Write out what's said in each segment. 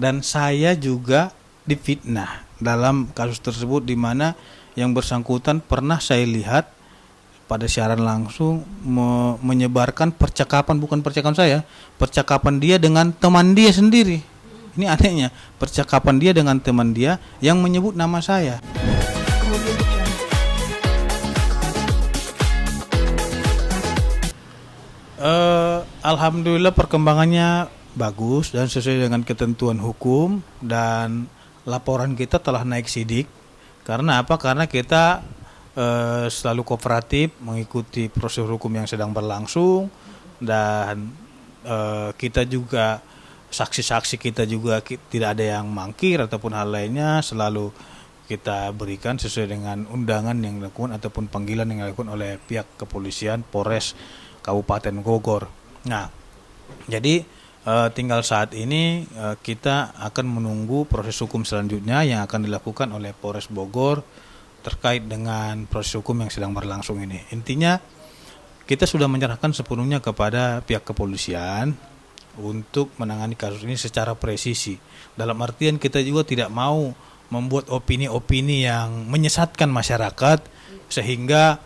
dan saya juga difitnah dalam kasus tersebut, di mana yang bersangkutan pernah saya lihat pada siaran langsung menyebarkan percakapan, bukan percakapan saya, percakapan dia dengan teman dia sendiri. Ini anehnya, percakapan dia dengan teman dia yang menyebut nama saya. Alhamdulillah perkembangannya bagus dan sesuai dengan ketentuan hukum, dan laporan kita telah naik sidik. Karena apa? Karena kita selalu kooperatif mengikuti proses hukum yang sedang berlangsung, dan kita juga, saksi-saksi kita juga tidak ada yang mangkir ataupun hal lainnya, selalu kita berikan sesuai dengan undangan yang dilakukan ataupun panggilan yang dilakukan oleh pihak kepolisian Polres Kabupaten Bogor. Nah, jadi tinggal saat ini kita akan menunggu proses hukum selanjutnya yang akan dilakukan oleh Polres Bogor terkait dengan proses hukum yang sedang berlangsung ini. Intinya kita sudah menyerahkan sepenuhnya kepada pihak kepolisian untuk menangani kasus ini secara presisi. Dalam artian kita juga tidak mau membuat opini-opini yang menyesatkan masyarakat sehingga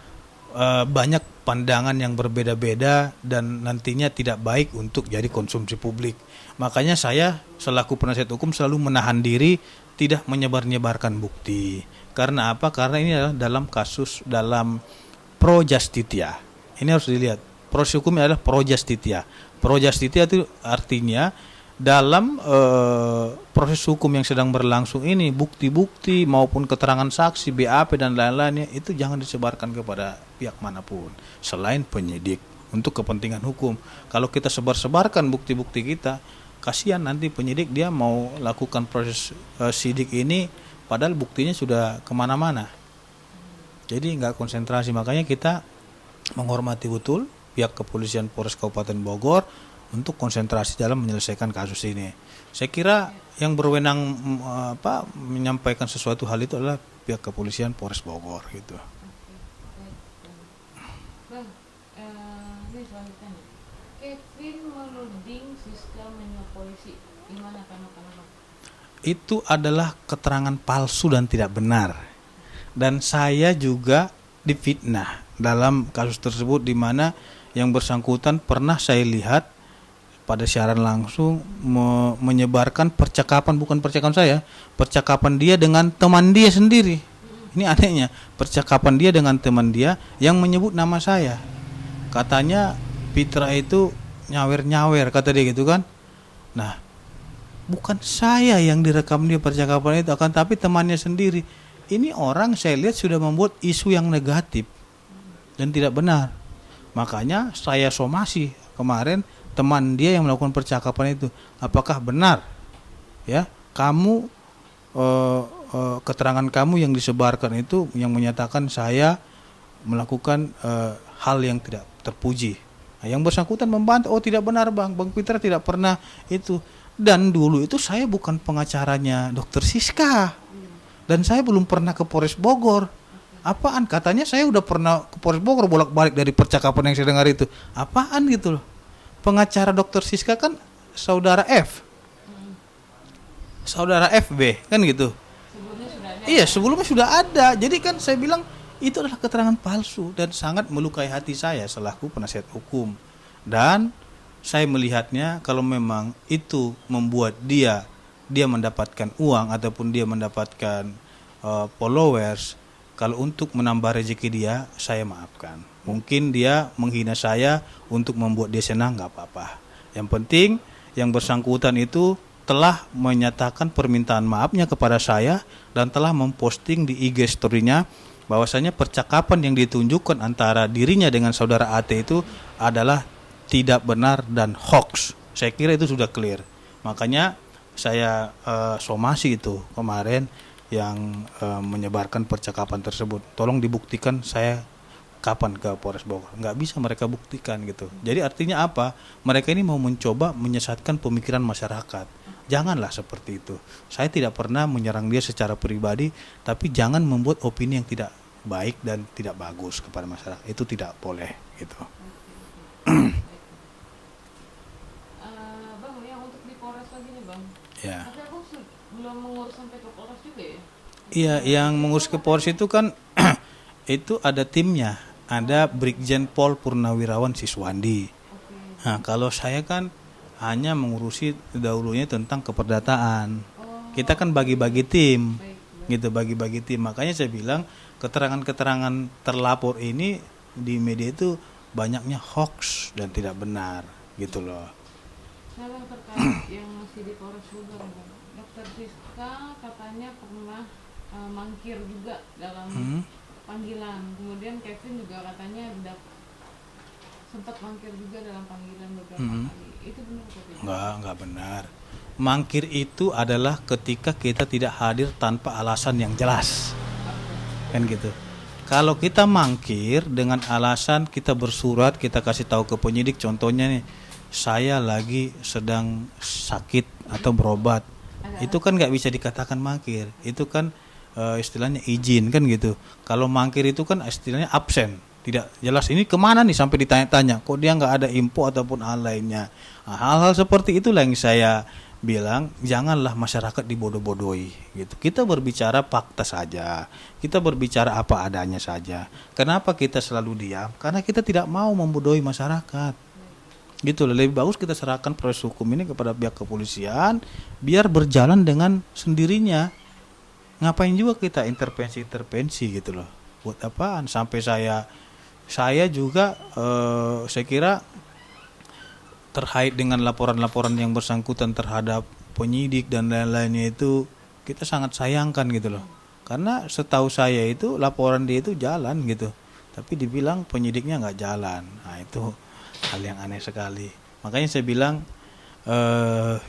banyak pandangan yang berbeda-beda dan nantinya tidak baik untuk jadi konsumsi publik. Makanya saya selaku penasihat hukum selalu menahan diri tidak menyebar-nyebarkan bukti. Karena apa? Karena ini adalah dalam pro justitia. Ini harus dilihat. Proses hukumnya adalah pro justitia. Pro justitia itu artinya dalam proses hukum yang sedang berlangsung ini, bukti-bukti maupun keterangan saksi, BAP dan lain-lainnya itu jangan disebarkan kepada pihak manapun selain penyidik untuk kepentingan hukum. Kalau kita sebar-sebarkan bukti-bukti kita, kasihan nanti penyidik dia mau lakukan proses sidik ini padahal buktinya sudah kemana-mana. Jadi nggak konsentrasi. Makanya kita menghormati betul pihak kepolisian Polres Kabupaten Bogor untuk konsentrasi dalam menyelesaikan kasus ini. Saya kira yang berwenang menyampaikan sesuatu hal itu adalah pihak kepolisian Polres Bogor gitu. Bang, ini selanjutnya. Kevin menuding Siska menyuap polisi. Gimana tanggapan Bang? Itu adalah keterangan palsu dan tidak benar. Dan saya juga difitnah dalam kasus tersebut, di mana yang bersangkutan pernah saya lihat pada siaran langsung menyebarkan percakapan, bukan percakapan saya, percakapan dia dengan teman dia sendiri. Ini anehnya, percakapan dia dengan teman dia yang menyebut nama saya. Katanya Pitra itu nyawer-nyawer, kata dia gitu kan. Nah, bukan saya yang direkam dia percakapan itu, akan tapi temannya sendiri. Ini orang saya lihat sudah membuat isu yang negatif dan tidak benar. Makanya saya somasi kemarin teman dia yang melakukan percakapan itu, apakah benar ya kamu keterangan kamu yang disebarkan itu yang menyatakan saya melakukan hal yang tidak terpuji. Nah, yang bersangkutan membantah, oh tidak benar Bang Pitra tidak pernah itu, dan dulu itu saya bukan pengacaranya Dr. Siska dan saya belum pernah ke Polres Bogor. Apaan? Katanya saya udah pernah ke Polres Bogor bolak-balik dari percakapan yang saya dengar itu. Apaan gitu loh. Pengacara Dr. Siska kan saudara F. Saudara FB kan gitu. Sebelumnya sudah ada. Iya, sebelumnya sudah ada. Jadi kan saya bilang itu adalah keterangan palsu dan sangat melukai hati saya selaku penasihat hukum. Dan saya melihatnya kalau memang itu membuat dia mendapatkan uang ataupun dia mendapatkan followers, kalau untuk menambah rezeki dia, saya maafkan. Mungkin dia menghina saya untuk membuat dia senang, nggak apa-apa. Yang penting yang bersangkutan itu telah menyatakan permintaan maafnya kepada saya dan telah memposting di IG story-nya bahwasanya percakapan yang ditunjukkan antara dirinya dengan saudara AT itu adalah tidak benar dan hoax. Saya kira itu sudah clear. Makanya saya somasi itu kemarin yang menyebarkan percakapan tersebut. Tolong dibuktikan saya kapan ke Polres Bogor. Nggak bisa mereka buktikan gitu. Jadi artinya apa? Mereka ini mau mencoba menyesatkan pemikiran masyarakat. Janganlah seperti itu. Saya tidak pernah menyerang dia secara pribadi, tapi jangan membuat opini yang tidak baik dan tidak bagus kepada masyarakat. Itu tidak boleh gitu. Bang, yang untuk di Polres lagi nih Bang. Ya. Tapi aku Iya, yang mengurus ke Polres itu kan itu ada timnya, ada Brigjen Pol Purnawirawan Siswandi. Oke. Nah, kalau saya kan hanya mengurusi dahulunya tentang keperdataan. Oh, Kita kan bagi-bagi tim, baik. gitu, bagi-bagi tim. Makanya saya bilang keterangan-keterangan terlapor ini di media itu banyaknya hoax dan tidak benar, gitu loh. Nah, Bang, terkait yang masih di Polres Subang, Bang. Dokter Siska katanya pernah mangkir juga dalam panggilan. Kemudian Kevin juga katanya sempat mangkir juga dalam panggilan beberapa kali. Itu benar atau tidak? Enggak benar. Mangkir itu adalah ketika kita tidak hadir tanpa alasan yang jelas. Kan gitu. Kalau kita mangkir dengan alasan kita bersurat, kita kasih tahu ke penyidik, contohnya nih, saya lagi sedang sakit atau berobat. Itu kan nggak bisa dikatakan mangkir. Itu kan istilahnya izin kan gitu. Kalau mangkir itu kan istilahnya absen, tidak jelas ini kemana nih sampai ditanya-tanya, kok dia nggak ada info ataupun hal lainnya. Nah, hal-hal seperti itulah yang saya bilang janganlah masyarakat dibodoh-bodohi gitu. Kita berbicara fakta saja, kita berbicara apa adanya saja. Kenapa kita selalu diam? Karena kita tidak mau membodohi masyarakat. Gitu loh, lebih bagus kita serahkan proses hukum ini kepada pihak kepolisian biar berjalan dengan sendirinya. Ngapain juga kita intervensi gitu loh, buat apaan? Sampai saya juga saya kira terkait dengan laporan-laporan yang bersangkutan terhadap penyidik dan lain-lainnya itu kita sangat sayangkan gitu loh, karena setahu saya itu laporan dia itu jalan gitu, tapi dibilang penyidiknya nggak jalan. Nah, itu hal yang aneh sekali. Makanya saya bilang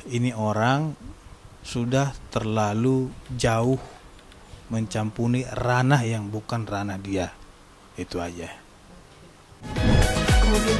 ini orang sudah terlalu jauh mencampuri ranah yang bukan ranah dia. Itu aja. Kemudian